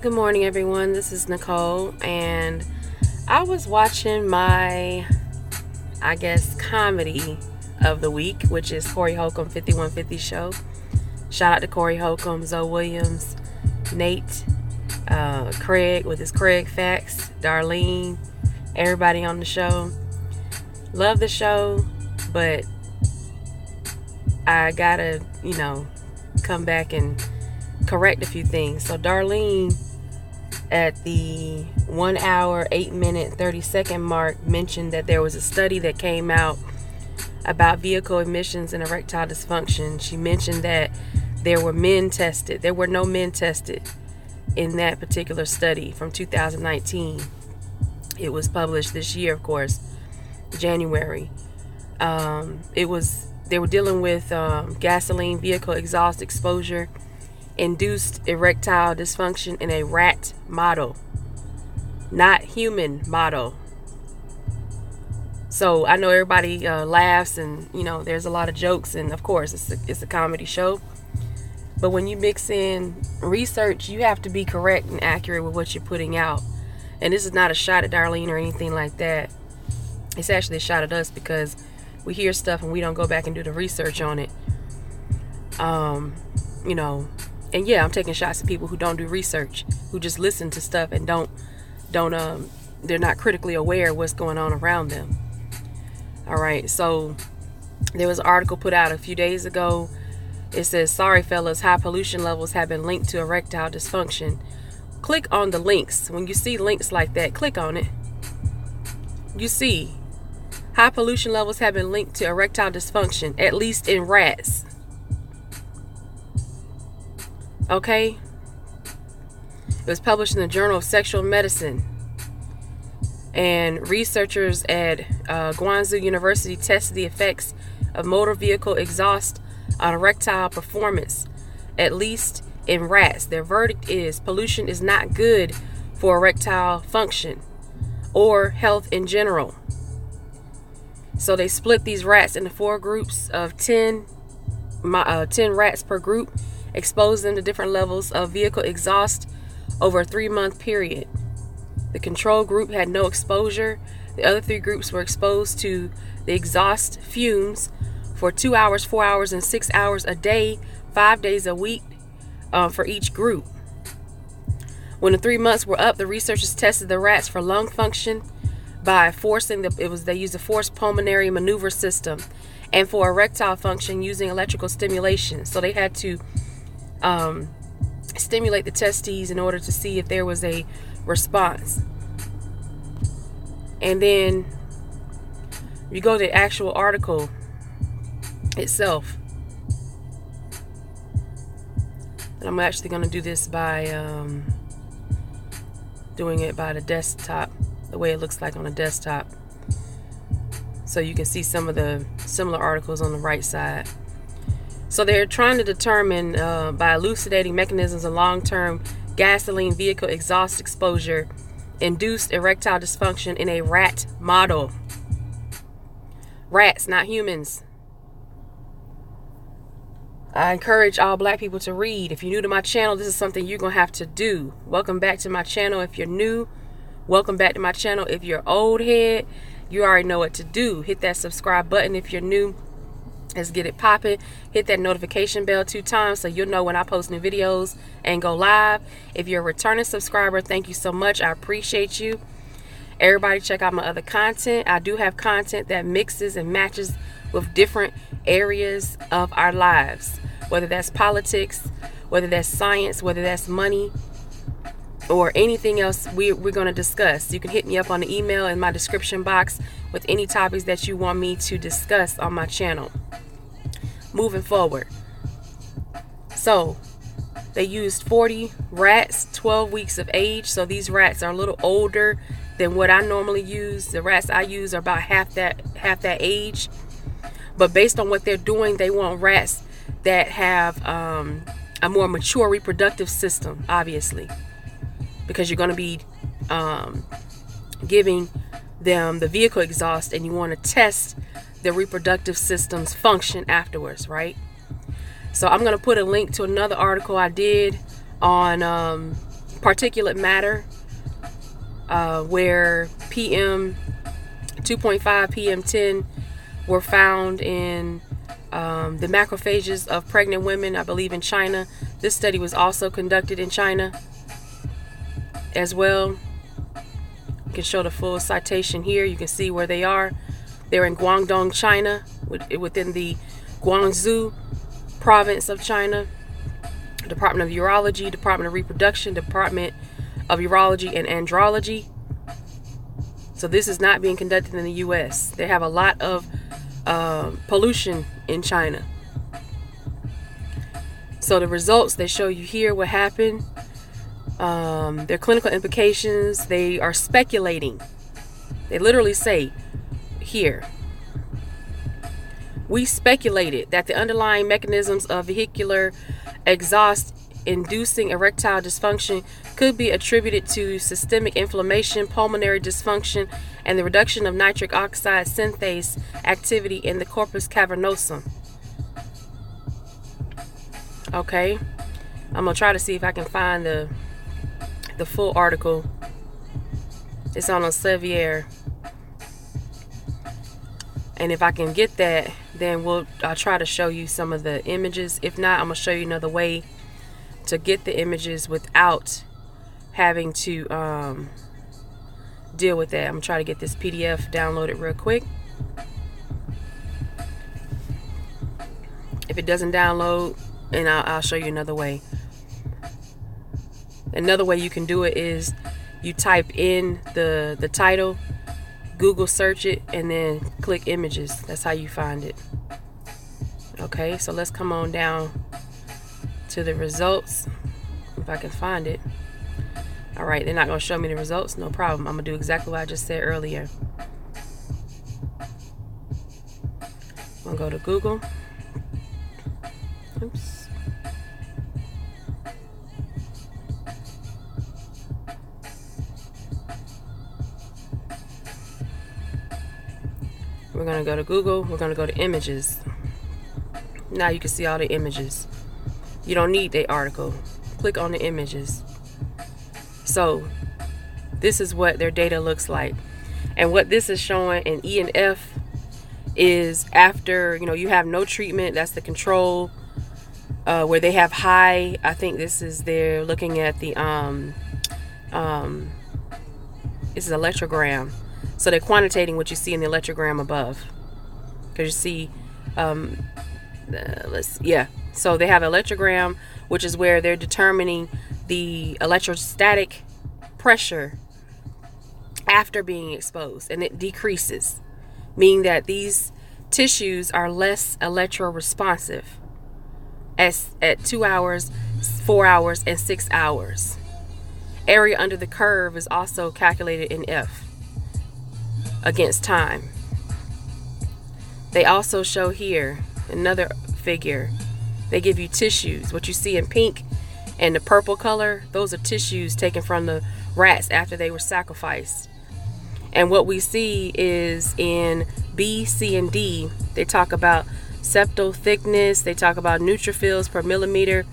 Good morning, everyone. This is Nicole, and I was watching my, comedy of the week, which is Corey Holcomb 5150 show. Shout out to Corey Holcomb, Zoe Williams, Nate, Craig with his Craig Facts, Darlene, everybody on the show. Love the show, but I gotta, come back and correct a few things. So Darlene, at the 1 hour, 8 minute, 30-second mark, mentioned that there was a study that came out about vehicle emissions and erectile dysfunction. She mentioned that there were men tested. There were no men tested in that particular study from 2019. It was published this year, of course, January. They were dealing with gasoline vehicle exhaust exposure induced erectile dysfunction in a rat model, not human model. So I know everybody laughs and there's a lot of jokes, and of course it's a comedy show, but when you mix in research, you have to be correct and accurate with what you're putting out. And this is not a shot at Darlene or anything like that. It's actually a shot at us because we hear stuff and we don't go back and do the research on it. And yeah, I'm taking shots at people who don't do research, who just listen to stuff and they're not critically aware of what's going on around them. All right, so there was an article put out a few days ago. It says, sorry fellas, high pollution levels have been linked to erectile dysfunction. Click on the links. When you see links like that, click on it. You see, high pollution levels have been linked to erectile dysfunction, at least in rats. Okay? It was published in the Journal of Sexual Medicine. And researchers at Guangzhou University tested the effects of motor vehicle exhaust on erectile performance, at least in rats. Their verdict is pollution is not good for erectile function or health in general. So they split these rats into 4 groups of 10 rats per group, exposed them to different levels of vehicle exhaust over a 3-month period. The control group had no exposure. The other 3 groups were exposed to the exhaust fumes for 2 hours, 4 hours, and 6 hours a day, 5 days a week for each group. When the 3 months were up, the researchers tested the rats for lung function by they used a forced pulmonary maneuver system, and for erectile function using electrical stimulation. So they had to stimulate the testes in order to see if there was a response. And then you go to the actual article itself, and I'm actually going to do this by doing it by the desktop, the way it looks like on a desktop, so you can see some of the similar articles on the right side. So they're trying to determine by elucidating mechanisms of long-term gasoline vehicle exhaust exposure induced erectile dysfunction in a rat model. Rats, not humans. I encourage all black people to read. If you're new to my channel, this is something you're going to have to do. Welcome back to my channel if you're new. Welcome back to my channel if you're old head. You already know what to do. Hit that subscribe button if you're new. Let's get it popping. Hit that notification bell 2 times so you'll know when I post new videos and go live. If you're a returning subscriber, thank you so much. I appreciate you. Everybody check out my other content. I do have content that mixes and matches with different areas of our lives, whether that's politics, whether that's science, whether that's money, or anything else we're going to discuss. You can hit me up on the email in my description box with any topics that you want me to discuss on my channel. Moving forward. So they used 40 rats, 12 weeks of age. So these rats are a little older than what I normally use. The rats I use are about half that age. But based on what they're doing, they want rats that have a more mature reproductive system, obviously, because you're going to be giving them the vehicle exhaust, and you want to test the reproductive system's function afterwards, right? So I'm going to put a link to another article I did on particulate matter, where PM 2.5, PM 10 were found in the macrophages of pregnant women, I believe in China. This study was also conducted in China as well. You can show the full citation here. You can see where they are. They're in Guangdong, China, within the Guangzhou province of China. Department of Urology, Department of Reproduction, Department of Urology and Andrology. So this is not being conducted in the US. They have a lot of pollution in China. So the results, they show you here what happened. Their clinical implications, they are speculating. They literally say here, we speculated that the underlying mechanisms of vehicular exhaust inducing erectile dysfunction could be attributed to systemic inflammation, pulmonary dysfunction, and the reduction of nitric oxide synthase activity in the corpus cavernosum. Okay, I'm gonna try to see if I can find the full article. It's on Elsevier, and if I can get that, then I'll try to show you some of the images. If not, I'm gonna show you another way to get the images without having to deal with that. I'm gonna try to get this PDF downloaded real quick. If it doesn't download, and I'll show you another way. Another way you can do it is you type in the title, Google search it, and then click images. That's how you find it. Okay, so let's come on down to the results, if I can find it. All right, they're not going to show me the results. No problem. I'm going to do exactly what I just said earlier. I'm going to go to Google. Oops. We're going to go to Google. We're going to go to images. Now you can see all the images. You don't need the article. Click on the images. So this is what their data looks like. And what this is showing in E and F is after, you have no treatment. That's the control, where they have high. I think this is, they're looking at the this is electrogram. So they're quantitating what you see in the electrogram above, because you see, so they have electrogram, which is where they're determining the electrostatic pressure after being exposed, and it decreases, meaning that these tissues are less electroresponsive at 2 hours, 4 hours, and 6 hours. Area under the curve is also calculated in F against time. They also show here another figure. They give you tissues. What you see in pink and the purple color, those are tissues taken from the rats after they were sacrificed. And what we see is in B, C, and D, they talk about septal thickness, they talk about neutrophils per millimeter,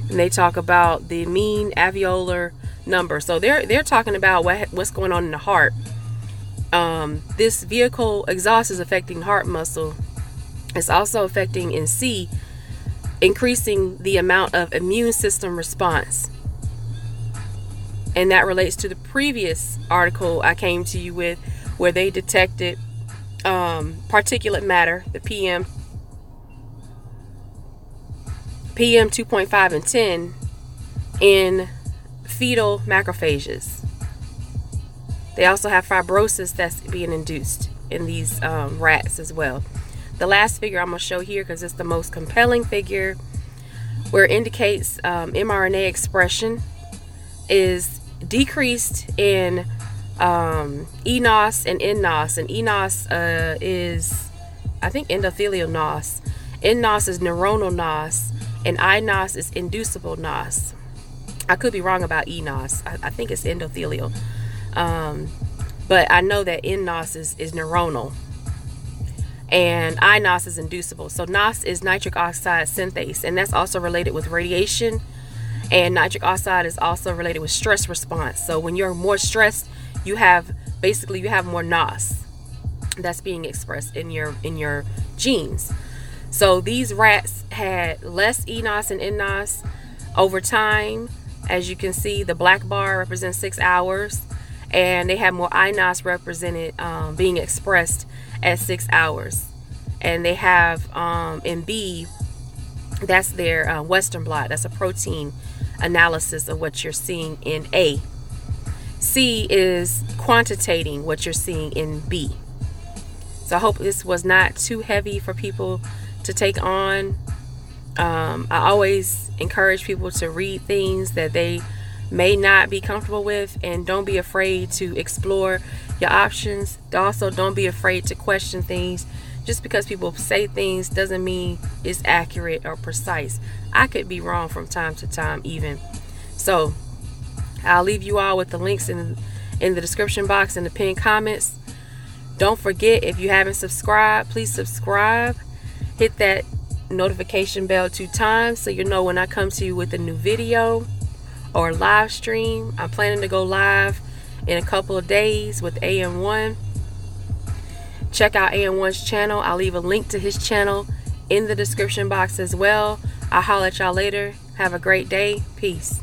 and they talk about the mean alveolar number. So they're talking about what's going on in the heart. This vehicle exhaust is affecting heart muscle. It's also affecting, in C, increasing the amount of immune system response. And that relates to the previous article I came to you with, where they detected particulate matter, the PM 2.5 and 10 in fetal macrophages. They also have fibrosis that's being induced in these rats as well. The last figure I'm going to show here, because it's the most compelling figure, where it indicates mRNA expression is decreased in eNOS and nNOS. And eNOS is, I think, endothelial NOS. nNOS is neuronal NOS, and iNOS is inducible NOS. I could be wrong about eNOS. I think it's endothelial. But I know that nNOS is neuronal, and iNOS is inducible. So NOS is nitric oxide synthase, and that's also related with radiation And nitric oxide is also related with stress response. So when you're more stressed, you have more NOS that's being expressed in your genes. So these rats had less eNOS and nNOS over time. As you can see, the black bar represents 6 hours, and they have more iNOS represented being expressed at 6 hours. And they have in B, that's their Western blot. That's a protein analysis of what you're seeing in A. C is quantitating what you're seeing in B. So I hope this was not too heavy for people to take on. I always encourage people to read things that they may not be comfortable with, and don't be afraid to explore your options. Also, don't be afraid to question things. Just because people say things doesn't mean it's accurate or precise. I could be wrong from time to time even. So I'll leave you all with the links in the description box and the pinned comments. Don't forget, if you haven't subscribed, please subscribe. Hit that notification bell 2 times so you know when I come to you with a new video or live stream. I'm planning to go live in a couple of days with AM1. Check out AM1's channel. I'll leave a link to his channel in the description box as well. I'll holler at y'all later. Have a great day. Peace.